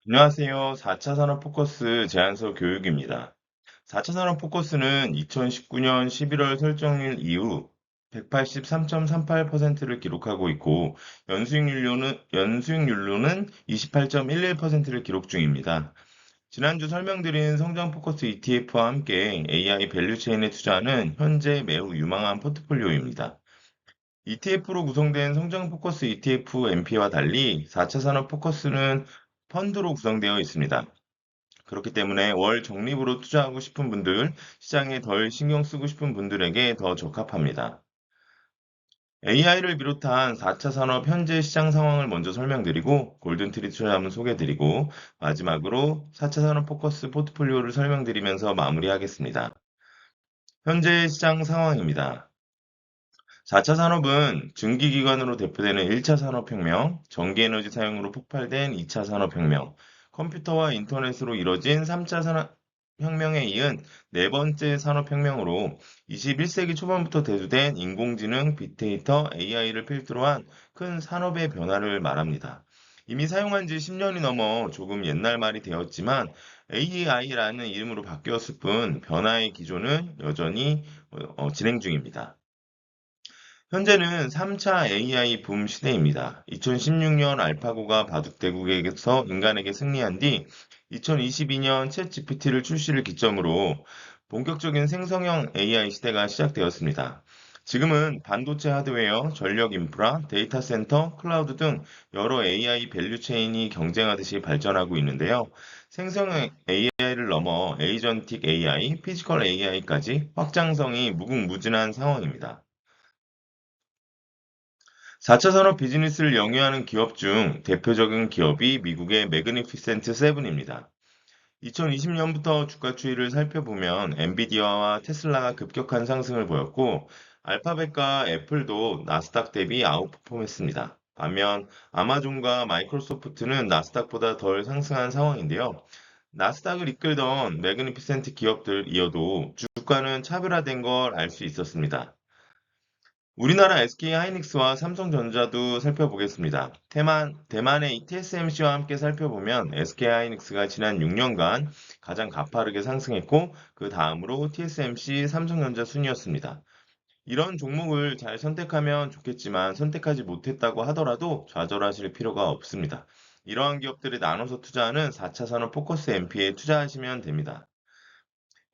안녕하세요. 4차 산업 포커스 제안서 교육입니다. 4차 산업 포커스는 2019년 11월 설정일 이후 183.38%를 기록하고 있고, 연수익률로는 28.11%를 기록 중입니다. 지난주 설명드린 성장 포커스 ETF와 함께 AI 밸류체인에 투자하는 현재 매우 유망한 포트폴리오입니다. ETF로 구성된 성장 포커스 ETF MP와 달리 4차 산업 포커스는 펀드로 구성되어 있습니다. 그렇기 때문에 월 적립으로 투자하고 싶은 분들, 시장에 덜 신경 쓰고 싶은 분들에게 더 적합합니다. AI를 비롯한 4차 산업 현재 시장 상황을 먼저 설명드리고, 골든트리 투자자문 소개드리고, 마지막으로 4차 산업 포커스 포트폴리오를 설명드리면서 마무리하겠습니다. 현재 시장 상황입니다. 4차 산업은 증기기관으로 대표되는 1차 산업혁명, 전기에너지 사용으로 폭발된 2차 산업혁명, 컴퓨터와 인터넷으로 이뤄진 3차 산업혁명에 이은 네 번째 산업혁명으로 21세기 초반부터 대두된 인공지능, 빅데이터, AI를 필두로 한 큰 산업의 변화를 말합니다. 이미 사용한 지 10년이 넘어 조금 옛날 말이 되었지만 AI라는 이름으로 바뀌었을 뿐 변화의 기조는 여전히 진행 중입니다. 현재는 3차 AI 붐 시대입니다. 2016년 알파고가 바둑 대국에서 인간에게 승리한 뒤 2022년 챗 GPT를 출시를 기점으로 본격적인 생성형 AI 시대가 시작되었습니다. 지금은 반도체 하드웨어, 전력 인프라, 데이터 센터, 클라우드 등 여러 AI 밸류 체인이 경쟁하듯이 발전하고 있는데요. 생성형 AI를 넘어 에이전틱 AI, 피지컬 AI까지 확장성이 무궁무진한 상황입니다. 4차 산업 비즈니스를 영위하는 기업 중 대표적인 기업이 미국의 매그니피센트 세븐입니다. 2020년부터 주가 추이를 살펴보면 엔비디아와 테슬라가 급격한 상승을 보였고, 알파벳과 애플도 나스닥 대비 아웃퍼폼했습니다. 반면 아마존과 마이크로소프트는 나스닥보다 덜 상승한 상황인데요. 나스닥을 이끌던 매그니피센트 기업들 이어도 주가는 차별화된 걸 알 수 있었습니다. 우리나라 SK하이닉스와 삼성전자도 살펴보겠습니다. 대만의 TSMC와 함께 살펴보면 SK하이닉스가 지난 6년간 가장 가파르게 상승했고, 그 다음으로 TSMC, 삼성전자 순이었습니다. 이런 종목을 잘 선택하면 좋겠지만 선택하지 못했다고 하더라도 좌절하실 필요가 없습니다. 이러한 기업들이 나눠서 투자하는 4차 산업 포커스 MP에 투자하시면 됩니다.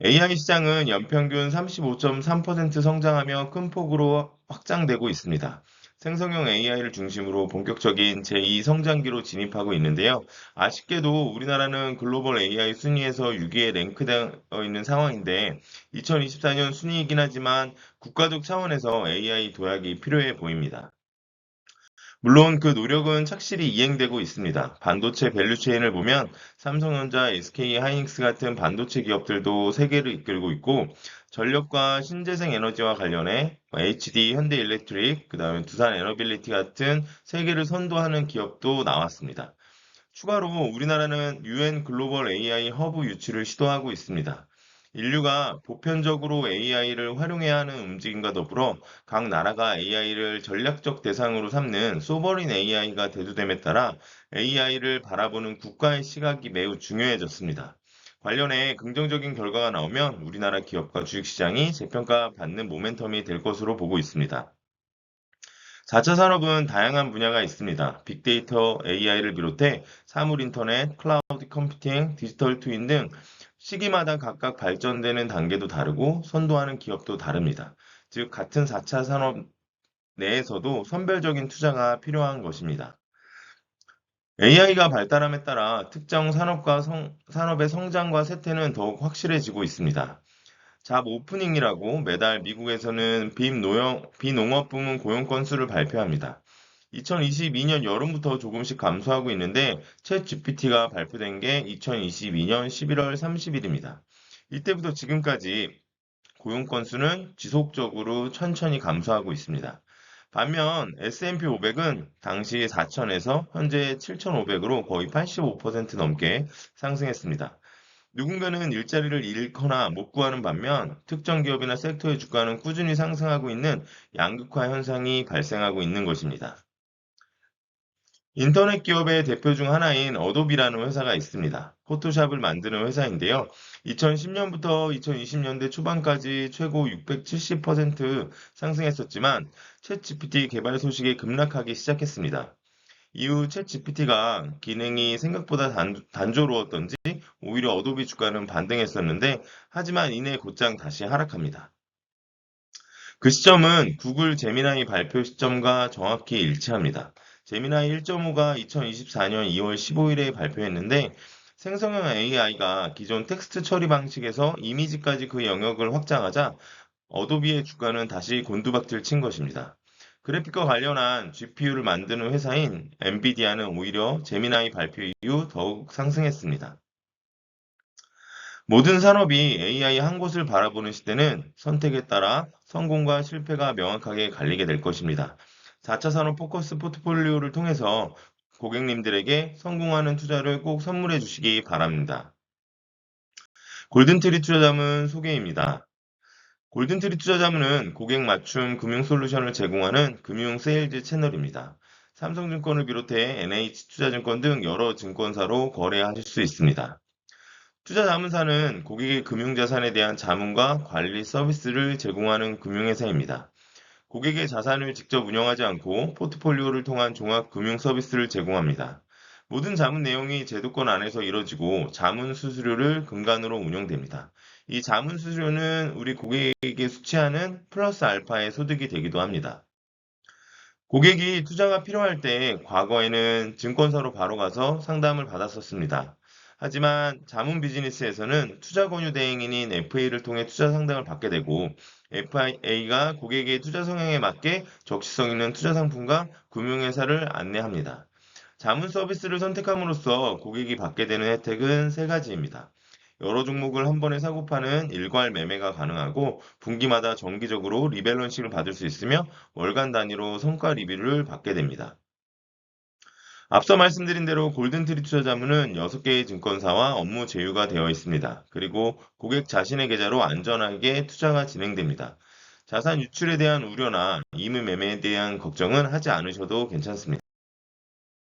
AI 시장은 연평균 35.3% 성장하며 큰 폭으로 확장되고 있습니다. 생성형 AI를 중심으로 본격적인 제2 성장기로 진입하고 있는데요. 아쉽게도 우리나라는 글로벌 AI 순위에서 6위에 랭크되어 있는 상황인데, 2024년 순위이긴 하지만 국가적 차원에서 AI 도약이 필요해 보입니다. 물론 그 노력은 착실히 이행되고 있습니다. 반도체 밸류체인을 보면 삼성전자, SK 하이닉스 같은 반도체 기업들도 세계를 이끌고 있고, 전력과 신재생 에너지와 관련해 HD, 현대일렉트릭, 그다음에 두산 에너빌리티 같은 세계를 선도하는 기업도 나왔습니다. 추가로 우리나라는 UN 글로벌 AI 허브 유치를 시도하고 있습니다. 인류가 보편적으로 AI를 활용해야 하는 움직임과 더불어 각 나라가 AI를 전략적 대상으로 삼는 소버린 AI가 대두됨에 따라 AI를 바라보는 국가의 시각이 매우 중요해졌습니다. 관련해 긍정적인 결과가 나오면 우리나라 기업과 주식시장이 재평가받는 모멘텀이 될 것으로 보고 있습니다. 4차 산업은 다양한 분야가 있습니다. 빅데이터, AI를 비롯해 사물 인터넷, 클라우드 컴퓨팅, 디지털 트윈 등 시기마다 각각 발전되는 단계도 다르고 선도하는 기업도 다릅니다. 즉, 같은 4차 산업 내에서도 선별적인 투자가 필요한 것입니다. AI가 발달함에 따라 특정 산업의 성장과 쇠퇴는 더욱 확실해지고 있습니다. 잡 오프닝이라고 매달 미국에서는 비농업 부문 고용 건수를 발표합니다. 2022년 여름부터 조금씩 감소하고 있는데, 챗 GPT가 발표된 게 2022년 11월 30일입니다. 이때부터 지금까지 고용 건수는 지속적으로 천천히 감소하고 있습니다. 반면 S&P 500은 당시 4천에서 현재 7,500으로 거의 85% 넘게 상승했습니다. 누군가는 일자리를 잃거나 못 구하는 반면 특정 기업이나 섹터의 주가는 꾸준히 상승하고 있는 양극화 현상이 발생하고 있는 것입니다. 인터넷 기업의 대표 중 하나인 어도비라는 회사가 있습니다. 포토샵을 만드는 회사인데요. 2010년부터 2020년대 초반까지 최고 670% 상승했었지만 챗GPT 개발 소식이 급락하기 시작했습니다. 이후 챗GPT가 기능이 생각보다 단조로웠던지 오히려 어도비 주가는 반등했었는데 하지만 이내 곧장 다시 하락합니다. 그 시점은 구글 제미나이 발표 시점과 정확히 일치합니다. 제미나이 1.5가 2024년 2월 15일에 발표했는데 생성형 AI가 기존 텍스트 처리 방식에서 이미지까지 그 영역을 확장하자 어도비의 주가는 다시 곤두박질 친 것입니다. 그래픽과 관련한 GPU를 만드는 회사인 엔비디아는 오히려 제미나이 발표 이후 더욱 상승했습니다. 모든 산업이 AI 한 곳을 바라보는 시대는 선택에 따라 성공과 실패가 명확하게 갈리게 될 것입니다. 4차 산업 포커스 포트폴리오를 통해서 고객님들에게 성공하는 투자를 꼭 선물해 주시기 바랍니다. 골든트리 투자자문 소개입니다. 골든트리 투자자문은 고객 맞춤 금융 솔루션을 제공하는 금융 세일즈 채널입니다. 삼성증권을 비롯해 NH투자증권 등 여러 증권사로 거래하실 수 있습니다. 투자자문사는 고객의 금융자산에 대한 자문과 관리 서비스를 제공하는 금융회사입니다. 고객의 자산을 직접 운영하지 않고 포트폴리오를 통한 종합 금융 서비스를 제공합니다. 모든 자문 내용이 제도권 안에서 이뤄지고 자문 수수료를 근간으로 운영됩니다. 이 자문 수수료는 우리 고객에게 수취하는 플러스 알파의 소득이 되기도 합니다. 고객이 투자가 필요할 때 과거에는 증권사로 바로 가서 상담을 받았었습니다. 하지만 자문 비즈니스에서는 투자 권유 대행인인 FA를 통해 투자 상담을 받게 되고 FA가 고객의 투자 성향에 맞게 적시성 있는 투자 상품과 금융회사를 안내합니다. 자문 서비스를 선택함으로써 고객이 받게 되는 혜택은 세 가지입니다. 여러 종목을 한 번에 사고 파는 일괄 매매가 가능하고 분기마다 정기적으로 리밸런싱을 받을 수 있으며 월간 단위로 성과 리뷰를 받게 됩니다. 앞서 말씀드린 대로 골든트리 투자자문은 6개의 증권사와 업무 제휴가 되어 있습니다. 그리고 고객 자신의 계좌로 안전하게 투자가 진행됩니다. 자산 유출에 대한 우려나 임의 매매에 대한 걱정은 하지 않으셔도 괜찮습니다.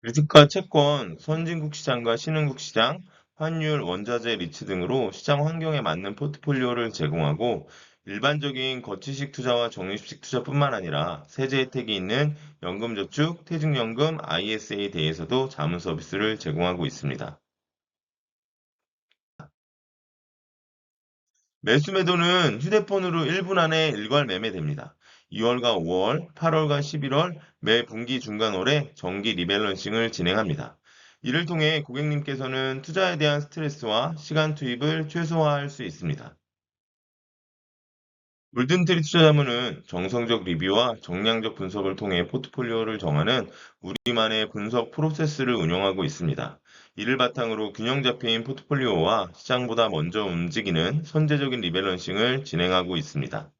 주식과 채권, 선진국 시장과 신흥국 시장, 환율, 원자재, 리츠 등으로 시장 환경에 맞는 포트폴리오를 제공하고 일반적인 거치식 투자와 적립식 투자뿐만 아니라 세제 혜택이 있는 연금저축, 퇴직연금, ISA에 대해서도 자문 서비스를 제공하고 있습니다. 매수 매도는 휴대폰으로 1분 안에 일괄 매매됩니다. 2월과 5월, 8월과 11월 매 분기 중간월에 정기 리밸런싱을 진행합니다. 이를 통해 고객님께서는 투자에 대한 스트레스와 시간 투입을 최소화할 수 있습니다. 골든트리 투자자문은 정성적 리뷰와 정량적 분석을 통해 포트폴리오를 정하는 우리만의 분석 프로세스를 운영하고 있습니다. 이를 바탕으로 균형 잡힌 포트폴리오와 시장보다 먼저 움직이는 선제적인 리밸런싱을 진행하고 있습니다.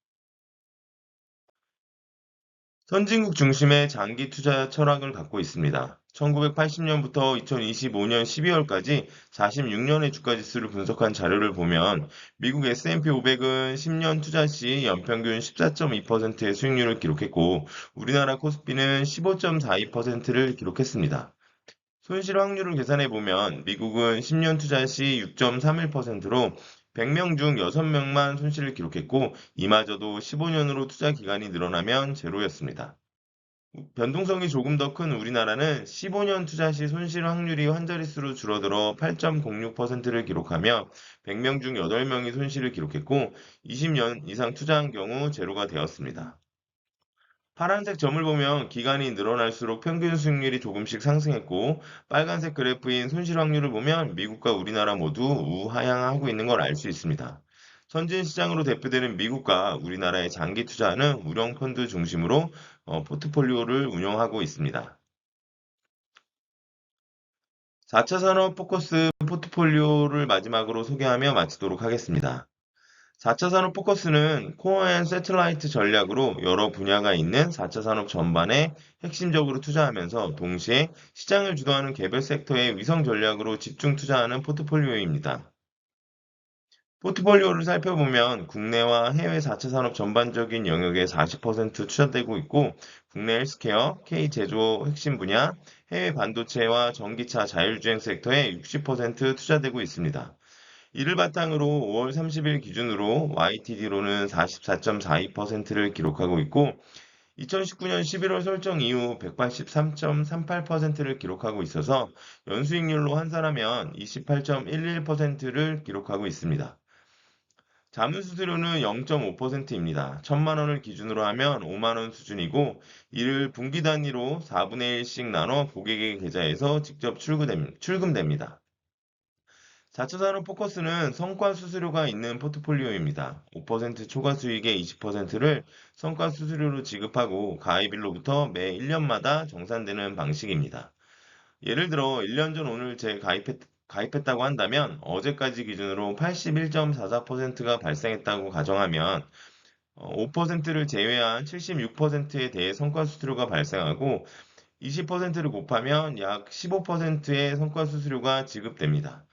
선진국 중심의 장기 투자 철학을 갖고 있습니다. 1980년부터 2025년 12월까지 46년의 주가 지수를 분석한 자료를 보면 미국 S&P 500은 10년 투자 시 연평균 14.2%의 수익률을 기록했고 우리나라 코스피는 15.42%를 기록했습니다. 손실 확률을 계산해 보면 미국은 10년 투자 시 6.31%로 100명 중 6명만 손실을 기록했고 이마저도 15년으로 투자 기간이 늘어나면 제로였습니다. 변동성이 조금 더 큰 우리나라는 15년 투자 시 손실 확률이 한 자릿수로 줄어들어 8.06%를 기록하며 100명 중 8명이 손실을 기록했고 20년 이상 투자한 경우 제로가 되었습니다. 파란색 점을 보면 기간이 늘어날수록 평균 수익률이 조금씩 상승했고 빨간색 그래프인 손실 확률을 보면 미국과 우리나라 모두 우하향하고 있는 걸 알 수 있습니다. 선진 시장으로 대표되는 미국과 우리나라의 장기 투자는 우량 펀드 중심으로 포트폴리오를 운영하고 있습니다. 4차 산업 포커스 포트폴리오를 마지막으로 소개하며 마치도록 하겠습니다. 4차 산업 포커스는 코어 앤 새틀라이트 전략으로 여러 분야가 있는 4차 산업 전반에 핵심적으로 투자하면서 동시에 시장을 주도하는 개별 섹터의 위성 전략으로 집중 투자하는 포트폴리오입니다. 포트폴리오를 살펴보면 국내와 해외 4차 산업 전반적인 영역에 40% 투자되고 있고 국내 헬스케어, K제조 핵심 분야, 해외 반도체와 전기차 자율주행 섹터에 60% 투자되고 있습니다. 이를 바탕으로 5월 30일 기준으로 YTD로는 44.42%를 기록하고 있고 2019년 11월 설정 이후 183.38%를 기록하고 있어서 연수익률로 환산하면 28.11%를 기록하고 있습니다. 자문수수료는 0.5%입니다. 1,000만 원을 기준으로 하면 5만 원 수준이고 이를 분기 단위로 4분의 1씩 나눠 고객의 계좌에서 직접 출금됩니다. 4차 산업 포커스는 성과 수수료가 있는 포트폴리오입니다. 5% 초과 수익의 20%를 성과 수수료로 지급하고 가입일로부터 매 1년마다 정산되는 방식입니다. 예를 들어 1년 전 오늘 가입했다고 한다면 어제까지 기준으로 81.44%가 발생했다고 가정하면 5%를 제외한 76%에 대해 성과 수수료가 발생하고 20%를 곱하면 약 15%의 성과 수수료가 지급됩니다.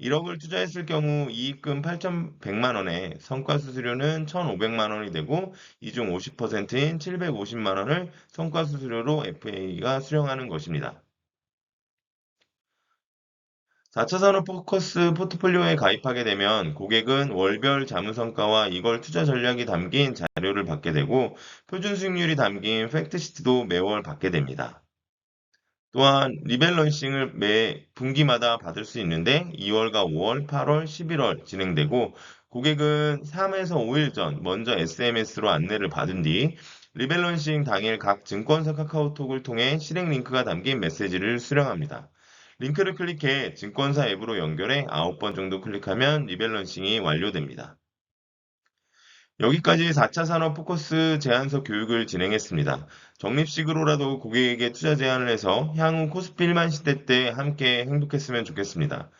1억을 투자했을 경우 이익금 8,100만 원에 성과 수수료는 1,500만 원이 되고 이 중 50%인 750만 원을 성과 수수료로 FA가 수령하는 것입니다. 4차 산업 포커스 포트폴리오에 가입하게 되면 고객은 월별 자문성과와 이걸 투자 전략이 담긴 자료를 받게 되고 표준 수익률이 담긴 팩트시트도 매월 받게 됩니다. 또한 리밸런싱을 매 분기마다 받을 수 있는데 2월과 5월, 8월, 11월 진행되고 고객은 3에서 5일 전 먼저 SMS로 안내를 받은 뒤 리밸런싱 당일 각 증권사 카카오톡을 통해 실행 링크가 담긴 메시지를 수령합니다. 링크를 클릭해 증권사 앱으로 연결해 9번 정도 클릭하면 리밸런싱이 완료됩니다. 여기까지 4차 산업 포커스 제안서 교육을 진행했습니다. 적립식으로라도 고객에게 투자 제안을 해서 향후 코스피 1만 시대 때 함께 행복했으면 좋겠습니다.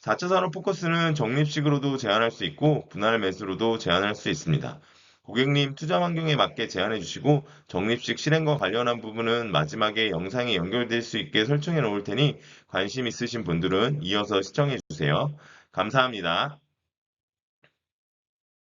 4차 산업 포커스는 적립식으로도 제안할 수 있고 분할 매수로도 제안할 수 있습니다. 고객님 투자 환경에 맞게 제안해 주시고 적립식 실행과 관련한 부분은 마지막에 영상이 연결될 수 있게 설정해 놓을 테니 관심 있으신 분들은 이어서 시청해 주세요. 감사합니다.